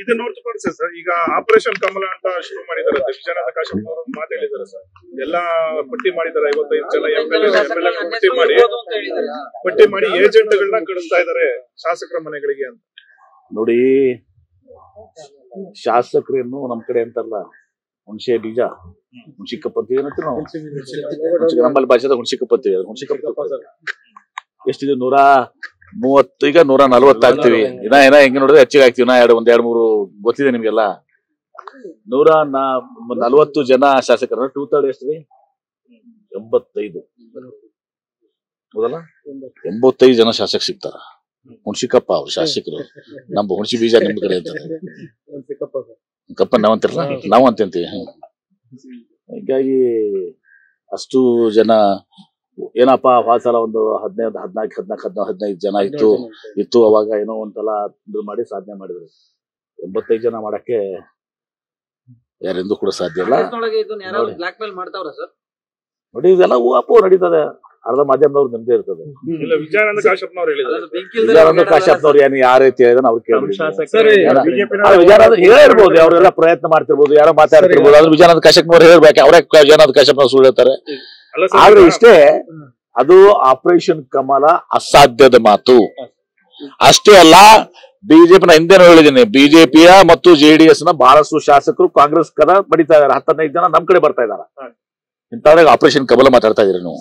ಇದನ್ನ ಹೊರತುಪಡಿಸಿ ಸರ್, ಈಗ ಆಪರೇಷನ್ ಕಮಲ ಅಂತ ಶುರು ಮಾಡಿದ್ದಾರೆ. ವಿಜಯಾನಂದ ಕಾಶ್ಯಪ್ ಅವರು ಮಾತು ಹೇಳಿದ್ದಾರೆ ಸರ್. ಎಲ್ಲಾ ಪಟ್ಟಿ ಮಾಡಿದ್ದಾರೆ, 55 ಜನ MLA ಪಟ್ಟಿ ಮಾಡಿ ಏಜೆಂಟ್ಗಳನ್ನ ಕಳಿಸ್ತಾ ಇದ್ದಾರೆ ಶಾಸಕರ ಮನೆಗಳಿಗೆ ಅಂತ. ನೋಡಿ, ಶಾಸಕರೇನು ನಮ್ ಕಡೆ ಅಂತಲ್ಲ, ಹುಣಸೆ ಬೀಜ ಹುಣಸಿಕಪ್ಪಂತ ಏನಂತ ನಾವು ನಮ್ಮಲ್ಲಿ ಭಾಷೆದ ಹುಣಸಿಕಪ್ಪಂತೀವಿ. ಹುಣಸಿಕಪ್ಪ ಎಷ್ಟಿದೆ? 130, ಈಗ 140 ಆಗ್ತೀವಿ. ಏನ ಹೆಂಗೆ ನೋಡಿದ್ರೆ ಹೆಚ್ಚಿಗೆ ಆಗ್ತೀವಿ. ಒಂದ್ 2-3 ಗೊತ್ತಿದೆ ನಿಮ್ಗೆಲ್ಲ. 140 ಜನ ಶಾಸಕರ 2/3 ಎಷ್ಟಿದೆ? 85. ಹೌದಲ್ಲ? 85 ಜನ ಶಾಸಕ ಸಿಗ್ತಾರ. ಹುಣಸಿಕಪ್ಪ ಅವ್ರು ಶಾಸಕರು. ನಮ್ಮ ಹುಣಸಿ ಬೀಜ ನಿಮ್ ಕಡೆ ಅಂತಾರೆ. ಕಪ್ಪ ನಾವಂತಿರಲ್ಲ, ನಾವು ಅಂತೀವಿ. ಹೀಗಾಗಿ ಅಷ್ಟು ಜನ ಏನಪ್ಪಾ, ಸಲ ಒಂದು 15 ಜನ ಇತ್ತು ಅವಾಗ. ಏನೋ ಒಂದ್ಸಲ ಇದು ಮಾಡಿ ಸಾಧನೆ ಮಾಡಿದ್ರು. 85 ಜನ ಮಾಡಕ್ಕೆ ಯಾರೆಂದು ಕೂಡ ಸಾಧ್ಯ ಇಲ್ಲ. ನೋಡಿ, ಇದೆಲ್ಲ ಹೂವಾಪು ನಡೀತದೆ. ಅರ್ಧ ಮಾಧ್ಯಮದವ್ರು ನಿಮ್ದೇ ಇರ್ತದೆ. ವಿಜಯಾನಂದ ಕಾಶ್ಯಪ್ನವ್ರು ಹೇಳಿದ್ದಾರೆ. ವಿಜಯಾನಂದ ಕಾಶ್ಯಪ್ನವ್ರು ಏನು ಯಾವ ರೀತಿ ಹೇಳಿದ್ರೆ ಅವ್ರು ಕೇಳ್ಬಿಡಿ. ವಿಜಯಾನಂದ ಹೇಳಿರ್ಬೋದು, ಅವರೆಲ್ಲ ಪ್ರಯತ್ನ ಮಾಡ್ತಿರ್ಬೋದು, ಯಾರೋ ಮಾತಾಡ್ತಿರ್ಬೋದು. ಆದ್ರೆ ವಿಜಯಾನಂದ ಕಾಶ್ಯಪ್ನವ್ರು ಹೇಳ್ಬೇಕು. ಅವರೇ ವಿಜಯಾನಂದ ಕಾಶ್ಯಪ್ನವ್ರು ಸುಳ್ಳು ಹೇಳ್ತಾರೆ. ಆದ್ರೆ ಇಷ್ಟೇ, ಅದು ಆಪರೇಷನ್ ಕಮಲ ಅಸಾಧ್ಯದ ಮಾತು. ಅಷ್ಟೇ ಅಲ್ಲ, ಬಿಜೆಪಿನ ಹಿಂದೆನೂ ಹೇಳಿದ್ದೀನಿ, ಬಿಜೆಪಿಯ ಮತ್ತು JDS ನ ಬಹಳಷ್ಟು ಶಾಸಕರು ಕಾಂಗ್ರೆಸ್ ಕದ ಬಡಿತಾ ಇದಾರೆ. 15 ಜನ ನಮ್ ಕಡೆ ಬರ್ತಾ ಇದಾರೆ. ಇಂಥವ್ರಿಗೆ ಆಪರೇಷನ್ ಕಮಲ ಮಾತಾಡ್ತಾ ಇದ್ರಿ ನೀವು.